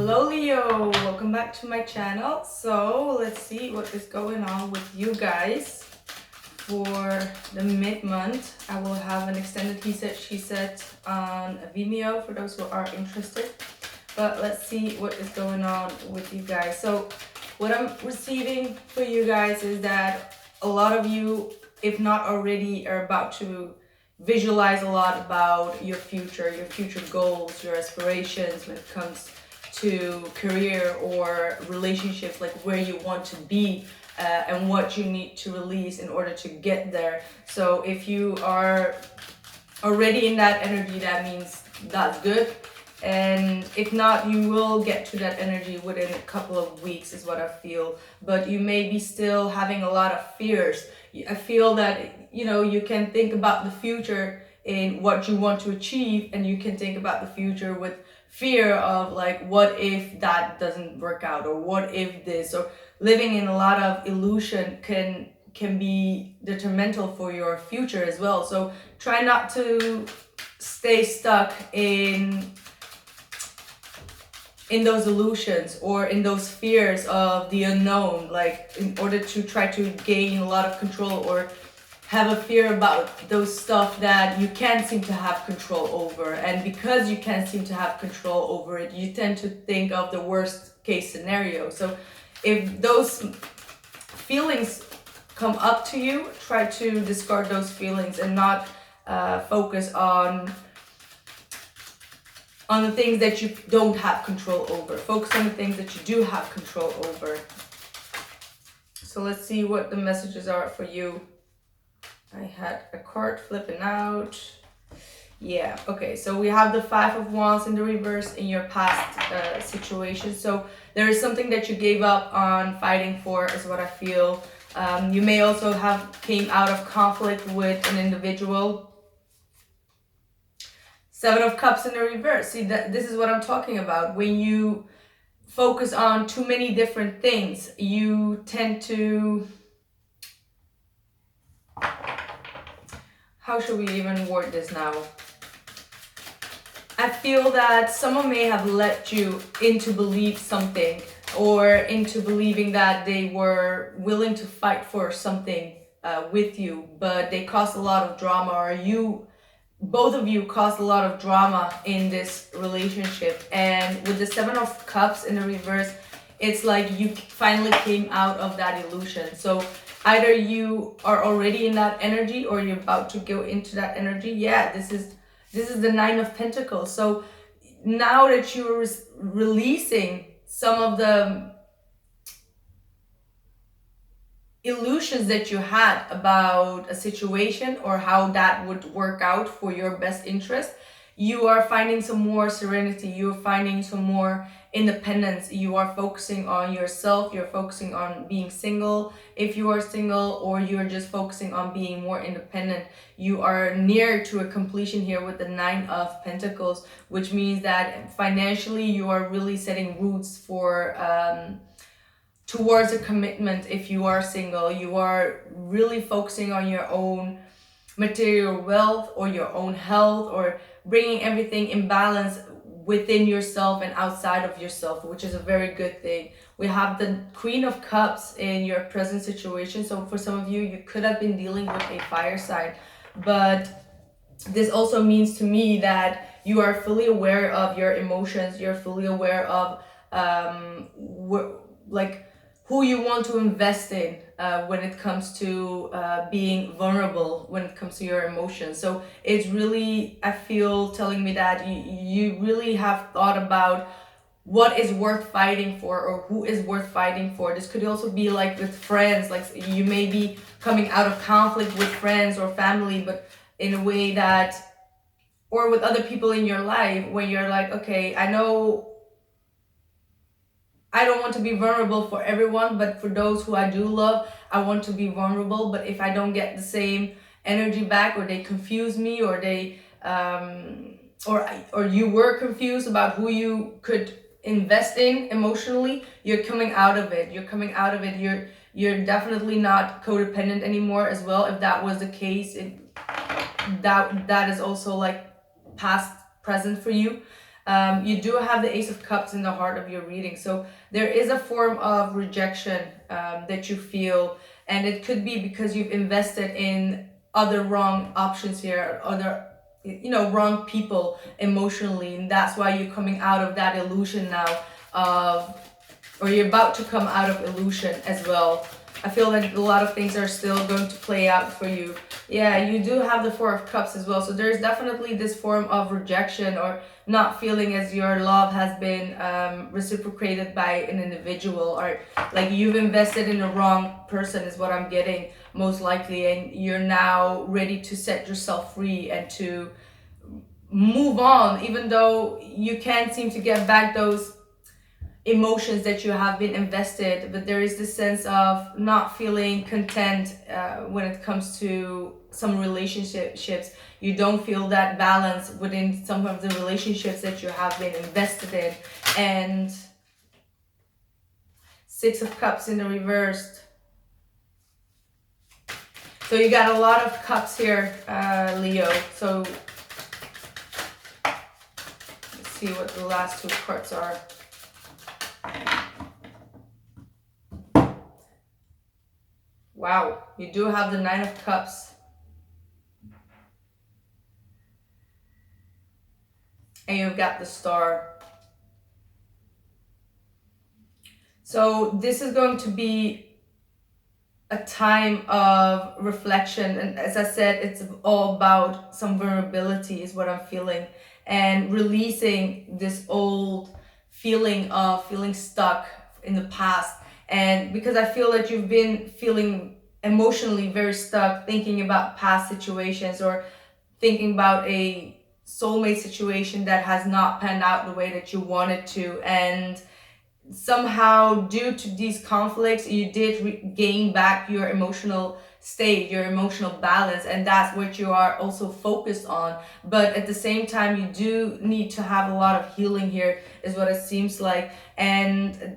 Hello Leo, welcome back to my channel. So let's see what is going on with you guys for the mid-month. I will have an extended he said she said on Vimeo for those who are interested, but let's see what is going on with you guys. So what I'm receiving for you guys is that a lot of you, if not already, are about to visualize a lot about your future goals, your aspirations when it comes to career or relationships, like where you want to be and what you need to release in order to get there. So if you are already in that energy, that means that's good. And if not, you will get to that energy within a couple of weeks is what I feel. But you may be still having a lot of fears. I feel that, you know, you can think about the future in what you want to achieve, and you can think about the future with fear of like, what if that doesn't work out, or what if this, or living in a lot of illusion can be detrimental for your future as well. So try not to stay stuck in those illusions or in those fears of the unknown, like in order to try to gain a lot of control, or have a fear about those stuff that you can't seem to have control over. And because you can't seem to have control over it, you tend to think of the worst case scenario. So if those feelings come up to you, try to discard those feelings and not focus on the things that you don't have control over. Focus on the things that you do have control over. So let's see what the messages are for you. I had a card flipping out. Yeah, okay, so we have the 5 of Wands in the reverse in your past situation. So there is something that you gave up on fighting for, is what I feel. You may also have came out of conflict with an individual. 7 of Cups in the reverse. See, this is what I'm talking about. When you focus on too many different things, you tend to... How should we even word this now? I feel that someone may have led you into believe something, or into believing that they were willing to fight for something with you, but they caused a lot of drama, or both of you caused a lot of drama in this relationship. And with the 7 of Cups in the reverse, it's like you finally came out of that illusion. So either you are already in that energy, or you're about to go into that energy. Yeah, this is the 9 of Pentacles. So now that you're releasing some of the illusions that you had about a situation or how that would work out for your best interest, you are finding some more serenity, you're finding some more independence, you are focusing on yourself, you're focusing on being single if you are single, or you're just focusing on being more independent. You are near to a completion here with the 9 of Pentacles, which means that financially you are really setting roots for towards a commitment. If you are single, you are really focusing on your own material wealth or your own health, or bringing everything in balance within yourself and outside of yourself, which is a very good thing. We have the Queen of Cups in your present situation. So for some of you, you could have been dealing with a fire sign, but this also means to me that you are fully aware of your emotions, you're fully aware of who you want to invest in when it comes to being vulnerable, when it comes to your emotions. So it's really, I feel, telling me that you really have thought about what is worth fighting for, or who is worth fighting for. This could also be like with friends, like you may be coming out of conflict with friends or family, but in a way that, or with other people in your life, when you're like, okay, I know I don't want to be vulnerable for everyone, but for those who I do love, I want to be vulnerable. But if I don't get the same energy back, or they confuse me, or they or you were confused about who you could invest in emotionally, you're coming out of it. You're definitely not codependent anymore as well. If that was the case, that is also like past present for you. You do have the Ace of Cups in the heart of your reading. So there is a form of rejection that you feel. And it could be because you've invested in other wrong options here, other, wrong people emotionally. And that's why you're coming out of that illusion now of, or you're about to come out of illusion as well. I feel that a lot of things are still going to play out for you. Yeah, you do have the Four of Cups as well. So there's definitely this form of rejection or not feeling as your love has been reciprocated by an individual, or like you've invested in the wrong person is what I'm getting most likely, and you're now ready to set yourself free and to move on, even though you can't seem to get back those emotions that you have been invested. But there is this sense of not feeling content when it comes to some relationships. You don't feel that balance within some of the relationships that you have been invested in. And Six of Cups in the reversed. So you got a lot of cups here, Leo. So let's see what the last two cards are. Wow, you do have the Nine of Cups. And you've got the Star. So this is going to be a time of reflection. And as I said, it's all about some vulnerability is what I'm feeling. And releasing this old feeling of feeling stuck in the past. And because I feel that you've been feeling emotionally very stuck, thinking about past situations or thinking about a soulmate situation that has not panned out the way that you wanted to. And somehow due to these conflicts, you did gain back your emotional state, your emotional balance, and that's what you are also focused on. But at the same time, you do need to have a lot of healing here is what it seems like. And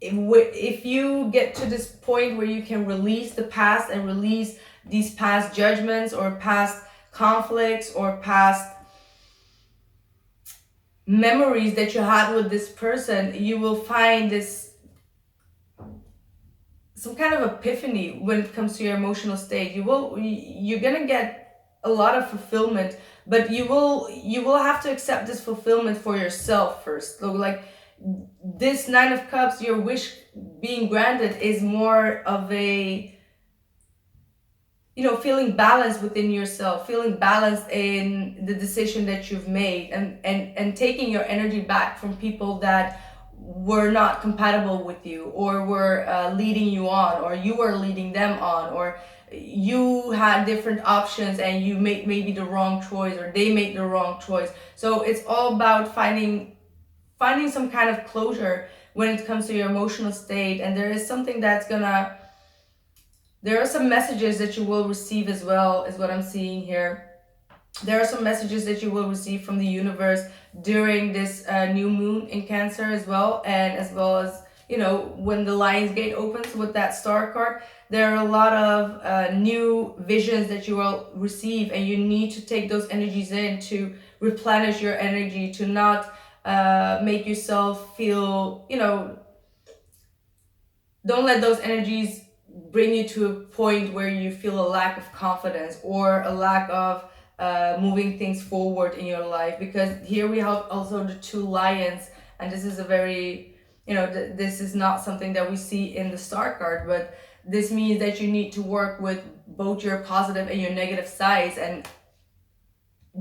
if you get to this point where you can release the past and release these past judgments or past conflicts or past memories that you had with this person, you will find this some kind of epiphany when it comes to your emotional state. You're gonna get a lot of fulfillment, but you will have to accept this fulfillment for yourself first. So like this Nine of Cups, your wish being granted is more of a, feeling balanced within yourself, feeling balanced in the decision that you've made, and taking your energy back from people that were not compatible with you, or were leading you on, or you were leading them on, or you had different options and you made maybe the wrong choice, or they made the wrong choice. So it's all about finding some kind of closure when it comes to your emotional state. And there is something there are some messages that you will receive as well, is what I'm seeing here. There are some messages that you will receive from the universe during this new moon in Cancer as well. And as well as, when the Lion's Gate opens with that Star card, there are a lot of new visions that you will receive. And you need to take those energies in to replenish your energy, to not make yourself feel, don't let those energies bring you to a point where you feel a lack of confidence or a lack of moving things forward in your life. Because here we have also the two lions, and this is a very, this is not something that we see in the Star card, but this means that you need to work with both your positive and your negative sides and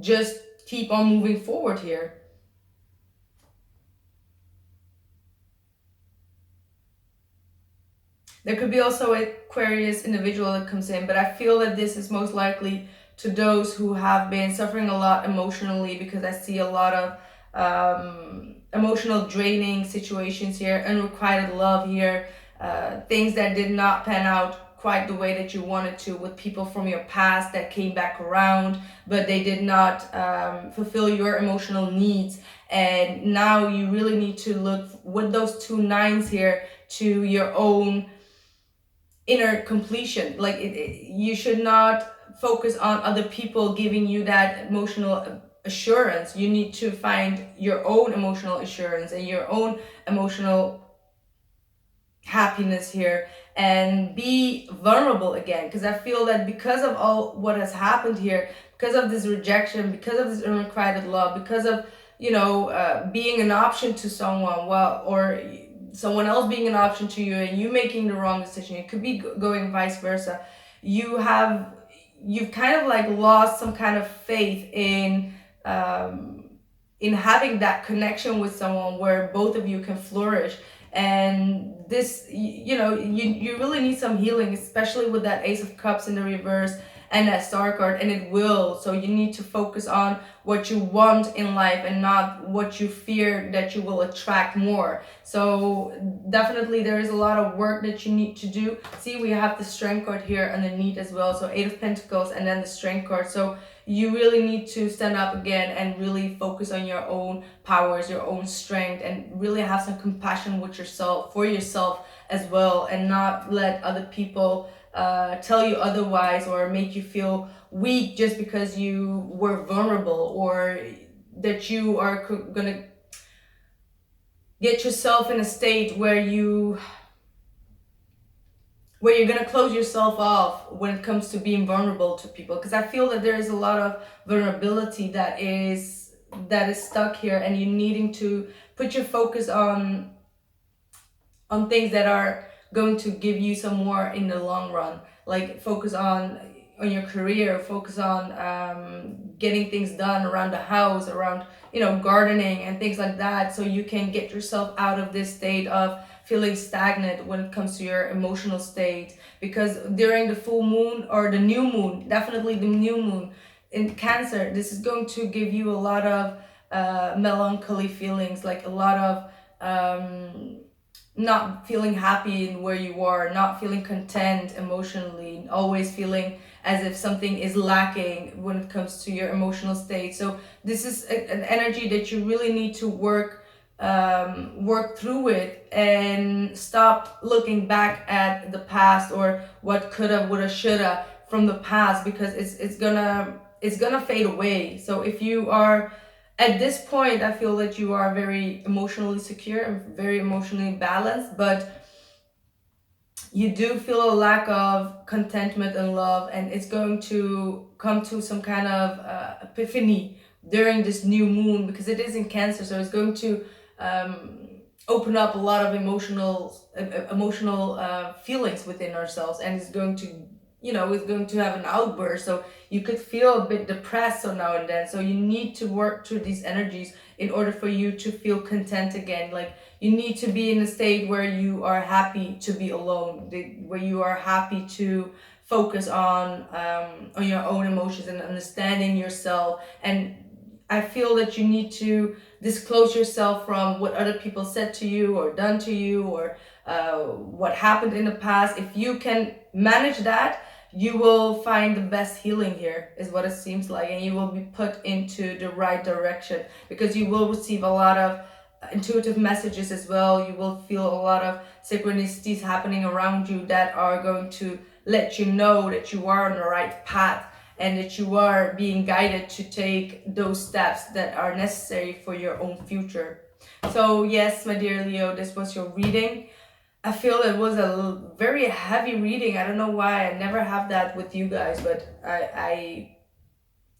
just keep on moving forward here. There could be also an Aquarius individual that comes in, but I feel that this is most likely to those who have been suffering a lot emotionally, because I see a lot of emotional draining situations here, unrequited love here, things that did not pan out quite the way that you wanted to, with people from your past that came back around, but they did not fulfill your emotional needs. And now you really need to look with those two nines here to your own inner completion. Like you should not focus on other people giving you that emotional assurance. You need to find your own emotional assurance and your own emotional happiness here, and be vulnerable again, because I feel that because of all what has happened here, because of this rejection, because of this unrequited love, because of, you know, being an option to someone, well, or someone else being an option to you and you making the wrong decision, it could be going vice versa, you've kind of like lost some kind of faith in having that connection with someone where both of you can flourish. And this, you know, you really need some healing, especially with that Ace of Cups in the reverse and that Star card, and it will. So you need to focus on what you want in life and not what you fear that you will attract more. So definitely there is a lot of work that you need to do. See, we have the Strength card here underneath as well. So 8 of Pentacles and then the Strength card. So you really need to stand up again and really focus on your own powers, your own strength, and really have some compassion with yourself, for yourself as well, and not let other people tell you otherwise or make you feel weak just because you were vulnerable, or that you are gonna get yourself in a state where you're gonna close yourself off when it comes to being vulnerable to people. Because I feel that there is a lot of vulnerability that is stuck here, and you needing to put your focus on things that are going to give you some more in the long run. Like focus on your career, focus on getting things done around the house, around, you know, gardening and things like that, so you can get yourself out of this state of feeling stagnant when it comes to your emotional state. Because during the full moon or the new moon, definitely the new moon in Cancer, this is going to give you a lot of melancholy feelings, like a lot of not feeling happy in where you are, not feeling content emotionally, always feeling as if something is lacking when it comes to your emotional state. So this is an energy that you really need to work through it, and stop looking back at the past or what coulda, woulda, shoulda from the past, because it's gonna fade away. So if you are at this point, I feel that you are very emotionally secure and very emotionally balanced, but you do feel a lack of contentment and love, and it's going to come to some kind of epiphany during this new moon, because it is in Cancer. So it's going to open up a lot of emotional feelings within ourselves, and it's going to, you know, it's going to have an outburst. So you could feel a bit depressed so now and then. So you need to work through these energies in order for you to feel content again. Like you need to be in a state where you are happy to be alone, where you are happy to focus on your own emotions and understanding yourself. And I feel that you need to disclose yourself from what other people said to you or done to you, or what happened in the past. If you can manage that, you will find the best healing here, is what it seems like, and you will be put into the right direction, because you will receive a lot of intuitive messages as well. You will feel a lot of synchronicities happening around you that are going to let you know that you are on the right path, and that you are being guided to take those steps that are necessary for your own future. So yes, my dear Leo, this was your reading. I feel it was a very heavy reading. I don't know why. I never have that with you guys, but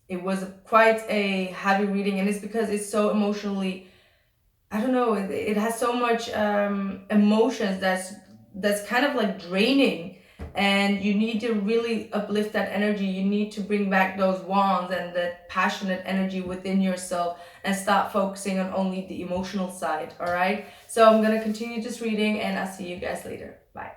it was quite a heavy reading, and it's because it's so emotionally, I don't know, it has so much emotions that's kind of like draining, and you need to really uplift that energy. You need to bring back those wands and that passionate energy within yourself, and stop focusing on only the emotional side. All right, so I'm gonna continue this reading, and I'll see you guys later. Bye.